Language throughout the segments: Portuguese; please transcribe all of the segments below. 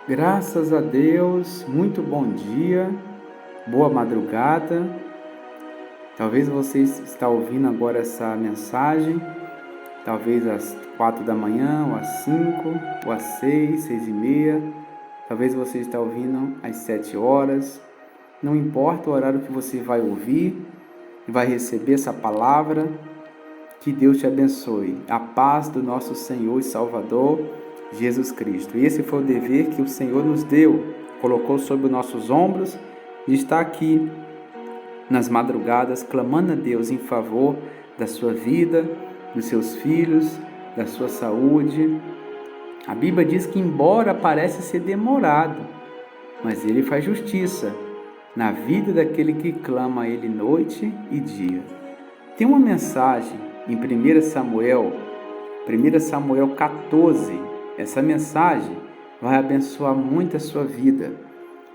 Graças a Deus, muito bom dia, boa madrugada. Talvez você está ouvindo agora essa mensagem, talvez às 4 da manhã, ou às 5, ou às 6, 6 e meia. Talvez você está ouvindo às 7 horas. Não importa o horário que você vai ouvir e vai receber essa palavra, que Deus te abençoe. A paz do nosso Senhor e Salvador, Jesus Cristo. E esse foi o dever que o Senhor nos deu, colocou sobre os nossos ombros e está aqui nas madrugadas clamando a Deus em favor da sua vida, dos seus filhos, da sua saúde. A Bíblia diz que embora pareça ser demorado, mas Ele faz justiça na vida daquele que clama a Ele noite e dia. Tem uma mensagem em 1 Samuel 14, essa mensagem vai abençoar muito a sua vida.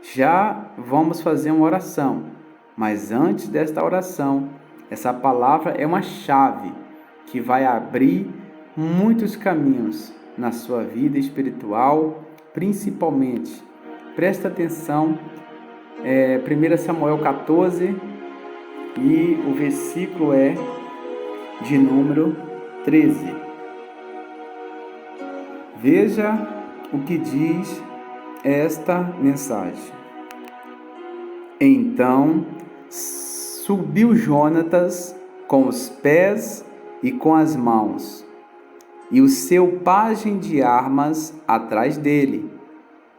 Já vamos fazer uma oração, mas antes desta oração, essa palavra é uma chave que vai abrir muitos caminhos na sua vida espiritual, principalmente. Presta atenção, 1 Samuel 14 e o versículo é de número 13. Veja o que diz esta mensagem. Então subiu Jonatas com os pés e com as mãos, e o seu pajem de armas atrás dele,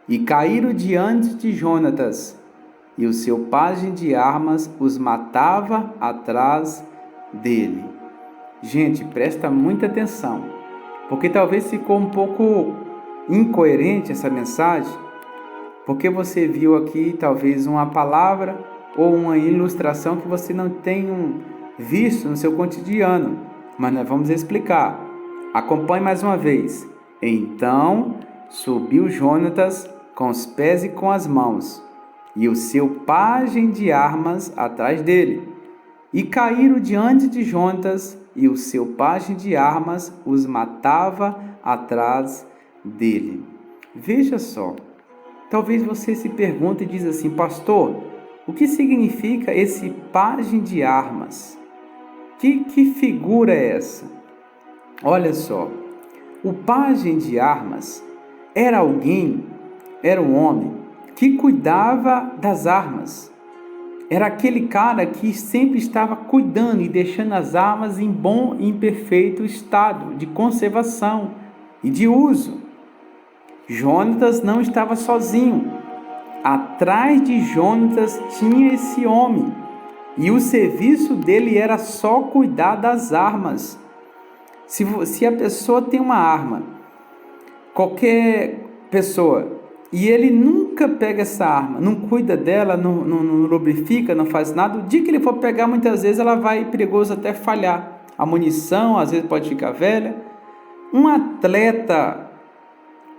e caíram diante de Jonatas, e o seu pajem de armas os matava atrás dele. Gente, presta muita atenção, porque talvez ficou um pouco incoerente essa mensagem, porque você viu aqui talvez uma palavra ou uma ilustração que você não tenha visto no seu cotidiano, mas nós vamos explicar. Acompanhe mais uma vez. Então subiu Jonatas com os pés e com as mãos, e o seu pajem de armas atrás dele, e caíram diante de Jonatas, e o seu pajem de armas os matava atrás dele. Veja só, talvez você se pergunte e diz assim: pastor, o que significa esse pajem de armas? Que figura é essa? Olha só, o pajem de armas era um homem que cuidava das armas. Era aquele cara que sempre estava cuidando e deixando as armas em bom e perfeito estado de conservação e de uso. Jonatas não estava sozinho. Atrás de Jonatas tinha esse homem, e o serviço dele era só cuidar das armas. Se a pessoa tem uma arma, qualquer pessoa, e ele nunca pega essa arma, não cuida dela, não lubrifica, não faz nada, o dia que ele for pegar, muitas vezes ela vai perigoso até falhar. A munição às vezes pode ficar velha. Um atleta,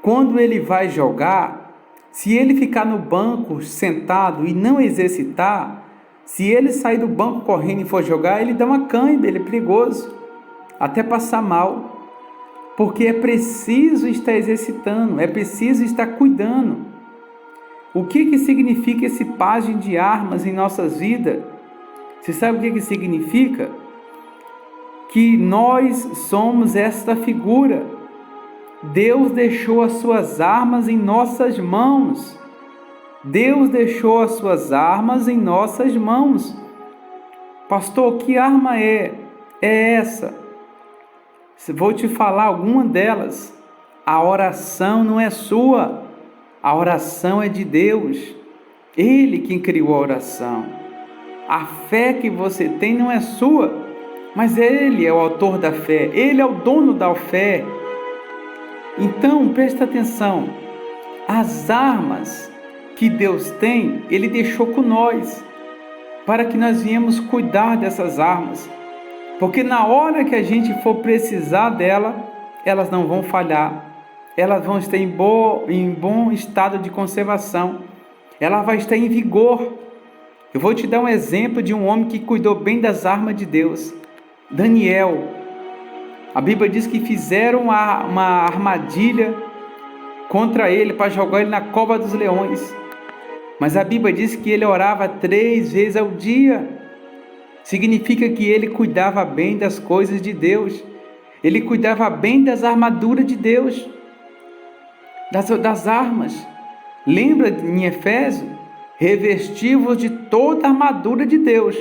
quando ele vai jogar, se ele ficar no banco sentado e não exercitar, se ele sair do banco correndo e for jogar, ele dá uma cãibra, ele é perigoso, até passar mal. Porque é preciso estar exercitando, é preciso estar cuidando. O que significa esse pajem de armas em nossas vidas? Você sabe o que significa? Que nós somos esta figura. Deus deixou as suas armas em nossas mãos. Deus deixou as suas armas em nossas mãos. Pastor, que arma é essa? Vou te falar alguma delas. A oração não é sua, a oração é de Deus. Ele quem criou a oração. A fé que você tem não é sua, mas Ele é o autor da fé, Ele é o dono da fé. Então, presta atenção, as armas que Deus tem, Ele deixou com nós, para que nós viemos cuidar dessas armas. Porque na hora que a gente for precisar dela, elas não vão falhar. Elas vão estar em bom estado de conservação. Ela vai estar em vigor. Eu vou te dar um exemplo de um homem que cuidou bem das armas de Deus. Daniel. A Bíblia diz que fizeram uma armadilha contra ele para jogar ele na cova dos leões. Mas a Bíblia diz que ele orava 3 vezes ao dia. Significa que ele cuidava bem das coisas de Deus. Ele cuidava bem das armaduras de Deus, das armas. Lembra em Efésios? Revestivos de toda a armadura de Deus,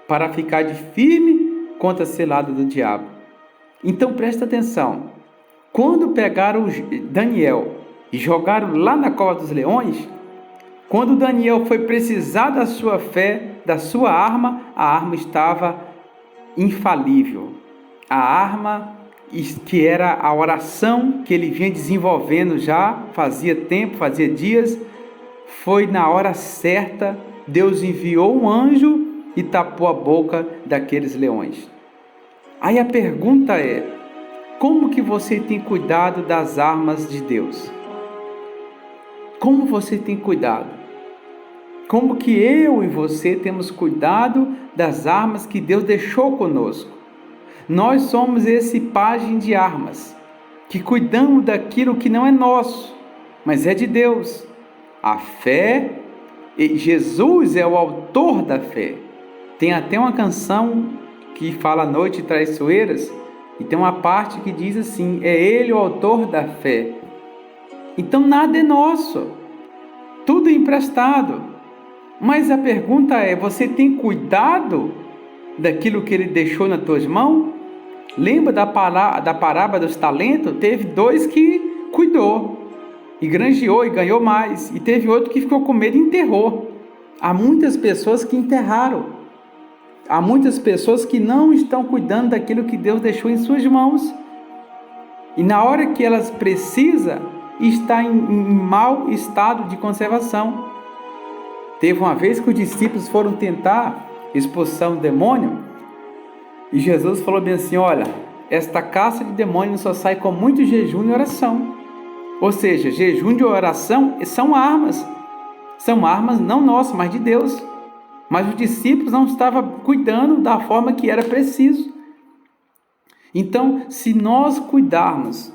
para ficar de firme contra a cilada do diabo. Então presta atenção. Quando pegaram Daniel e jogaram lá na cova dos leões, quando Daniel foi precisar da sua fé, da sua arma, a arma estava infalível. A arma que era a oração que ele vinha desenvolvendo já, fazia tempo, fazia dias, foi na hora certa, Deus enviou um anjo e tapou a boca daqueles leões. Aí a pergunta é, como que você tem cuidado das armas de Deus? Como você tem cuidado? Como que eu e você temos cuidado das armas que Deus deixou conosco? Nós somos esse pajem de armas, que cuidamos daquilo que não é nosso, mas é de Deus. A fé, Jesus é o autor da fé. Tem até uma canção que fala Noite Traiçoeiras, e tem uma parte que diz assim, é Ele o autor da fé. Então nada é nosso, tudo é emprestado. Mas a pergunta é, você tem cuidado daquilo que Ele deixou nas tuas mãos? Lembra da parábola dos talentos? Teve 2 que cuidou, e granjeou e ganhou mais, e teve outro que ficou com medo e enterrou. Há muitas pessoas que enterraram, há muitas pessoas que não estão cuidando daquilo que Deus deixou em suas mãos, e na hora que elas precisam, está em mau estado de conservação. Teve uma vez que os discípulos foram tentar expulsar um demônio, e Jesus falou bem assim, olha, esta caça de demônios só sai com muito jejum e oração. Ou seja, jejum e oração são armas não nossas, mas de Deus. Mas os discípulos não estavam cuidando da forma que era preciso. Então, se nós cuidarmos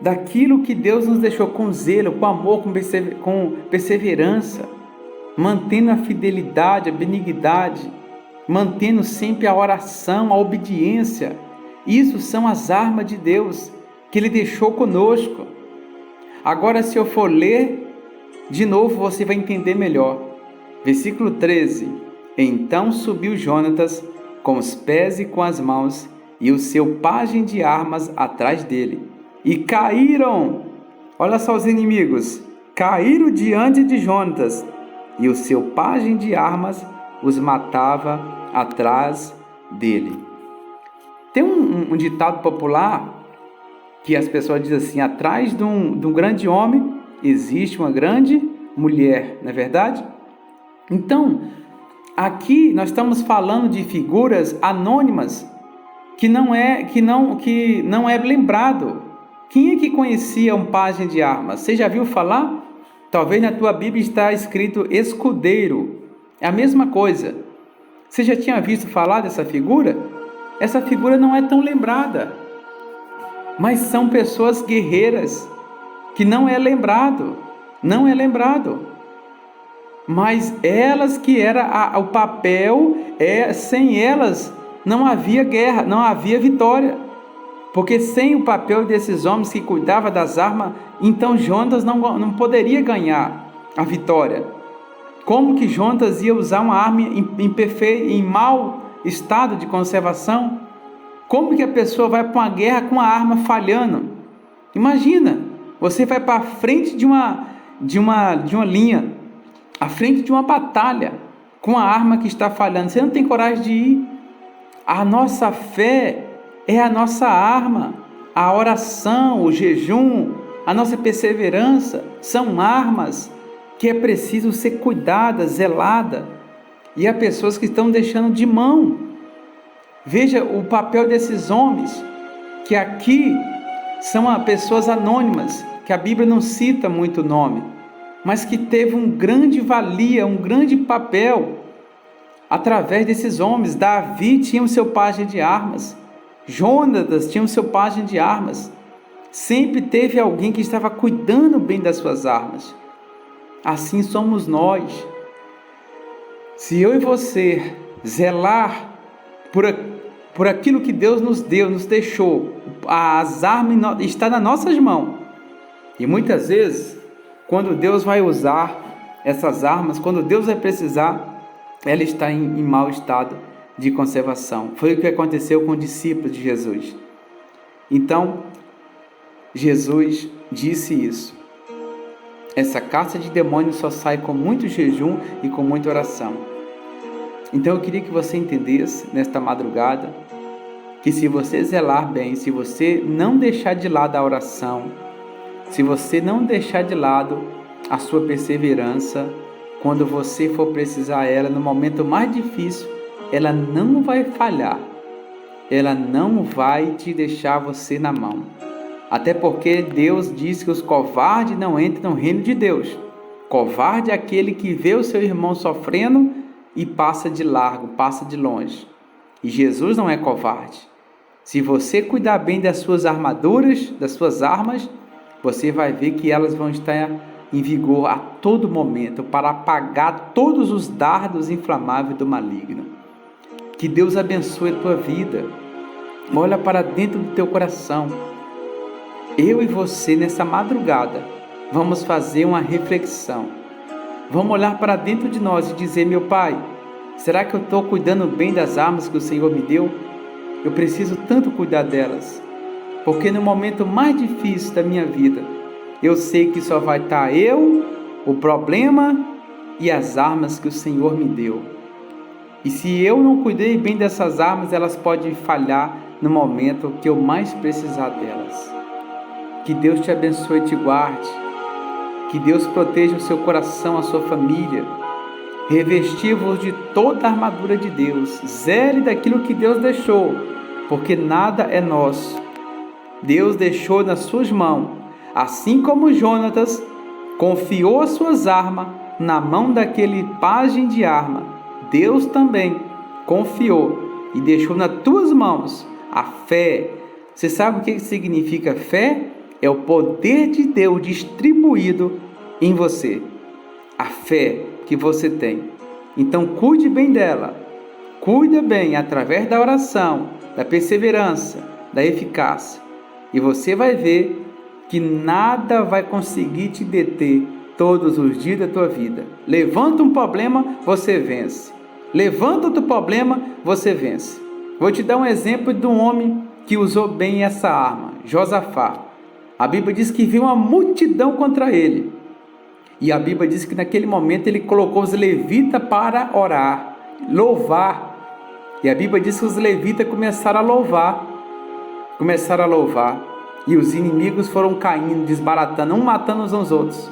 daquilo que Deus nos deixou com zelo, com amor, com perseverança, mantendo a fidelidade, a benignidade, mantendo sempre a oração, a obediência, isso são as armas de Deus que Ele deixou conosco. Agora, se eu for ler de novo, você vai entender melhor. Versículo 13. Então subiu Jonatas com os pés e com as mãos, e o seu pajem de armas atrás dele. E caíram, olha só os inimigos, caíram diante de Jonatas, e o seu pajem de armas os matava atrás dele. Tem um ditado popular que as pessoas dizem assim, atrás de um grande homem existe uma grande mulher, não é verdade? Então, aqui nós estamos falando de figuras anônimas que não é lembrado. Quem é que conhecia um pajem de armas? Você já viu falar? Talvez na tua Bíblia está escrito escudeiro. É a mesma coisa. Você já tinha visto falar dessa figura? Essa figura não é tão lembrada. Mas são pessoas guerreiras que não é lembrado. Mas elas que era o papel, sem elas não havia guerra, não havia vitória. Porque sem o papel desses homens que cuidavam das armas, então Jonatas não poderia ganhar a vitória. Como que Jonatas ia usar uma arma em mau estado de conservação? Como que a pessoa vai para uma guerra com a arma falhando? Imagina, você vai para a frente de uma linha, à frente de uma batalha, com a arma que está falhando. Você não tem coragem de ir. A nossa fé é a nossa arma. A oração, o jejum, a nossa perseverança são armas que é preciso ser cuidada, zelada. E há pessoas que estão deixando de mão. Veja o papel desses homens, que aqui são pessoas anônimas, que a Bíblia não cita muito o nome, mas que teve um grande valia, um grande papel através desses homens. Davi tinha o seu pajem de armas, Jonatas tinha o seu pajem de armas. Sempre teve alguém que estava cuidando bem das suas armas. Assim somos nós. Se eu e você zelar por aquilo que Deus nos deu, nos deixou, as armas estão nas nossas mãos. E muitas vezes, quando Deus vai usar essas armas, quando Deus vai precisar, ela está em mau estado de conservação. Foi o que aconteceu com os discípulos de Jesus. Então, Jesus disse isso. Essa caça de demônios só sai com muito jejum e com muita oração. Então eu queria que você entendesse nesta madrugada que se você zelar bem, se você não deixar de lado a oração, se você não deixar de lado a sua perseverança, quando você for precisar ela no momento mais difícil, ela não vai falhar. Ela não vai te deixar você na mão. Até porque Deus diz que os covardes não entram no reino de Deus. Covarde é aquele que vê o seu irmão sofrendo e passa de largo, passa de longe. E Jesus não é covarde. Se você cuidar bem das suas armaduras, das suas armas, você vai ver que elas vão estar em vigor a todo momento para apagar todos os dardos inflamáveis do maligno. Que Deus abençoe a tua vida. Olha para dentro do teu coração. Eu e você, nessa madrugada, vamos fazer uma reflexão. Vamos olhar para dentro de nós e dizer: meu Pai, será que eu estou cuidando bem das armas que o Senhor me deu? Eu preciso tanto cuidar delas, porque no momento mais difícil da minha vida, eu sei que só vai estar eu, o problema e as armas que o Senhor me deu. E se eu não cuidei bem dessas armas, elas podem falhar no momento que eu mais precisar delas. Que Deus te abençoe e te guarde. Que Deus proteja o seu coração, a sua família. Revesti-vos de toda a armadura de Deus. Zele daquilo que Deus deixou, porque nada é nosso. Deus deixou nas suas mãos. Assim como Jonatas confiou as suas armas na mão daquele pajem de arma, Deus também confiou e deixou nas tuas mãos a fé. Você sabe o que significa fé? É o poder de Deus distribuído em você. A fé que você tem. Então cuide bem dela. Cuida bem através da oração, da perseverança, da eficácia. E você vai ver que nada vai conseguir te deter todos os dias da tua vida. Levanta um problema, você vence. Levanta outro problema, você vence. Vou te dar um exemplo de um homem que usou bem essa arma, Josafá. A Bíblia diz que viu uma multidão contra ele. E a Bíblia diz que naquele momento ele colocou os levitas para orar, louvar. E a Bíblia diz que os levitas começaram a louvar. E os inimigos foram caindo, desbaratando, um matando os outros.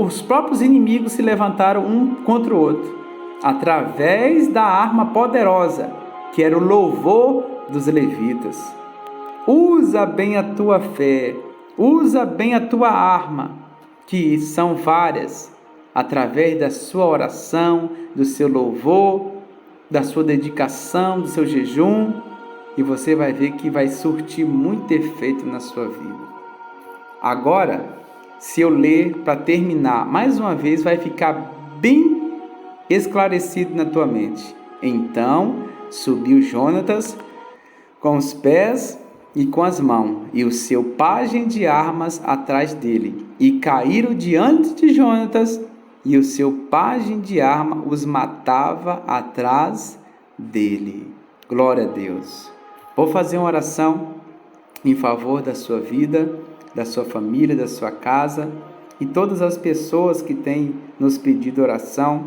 Os próprios inimigos se levantaram um contra o outro, através da arma poderosa, que era o louvor dos levitas. Usa bem a tua fé, usa bem a tua arma, que são várias, através da sua oração, do seu louvor, da sua dedicação, do seu jejum, e você vai ver que vai surtir muito efeito na sua vida. Agora, se eu ler para terminar, mais uma vez vai ficar bem esclarecido na tua mente. Então subiu Jonatas com os pés e com as mãos, e o seu pajem de armas atrás dele, e caíram diante de Jonatas, e o seu pajem de arma os matava atrás dele. Glória a Deus. Vou fazer uma oração em favor da sua vida, da sua família, da sua casa, e todas as pessoas que têm nos pedido oração.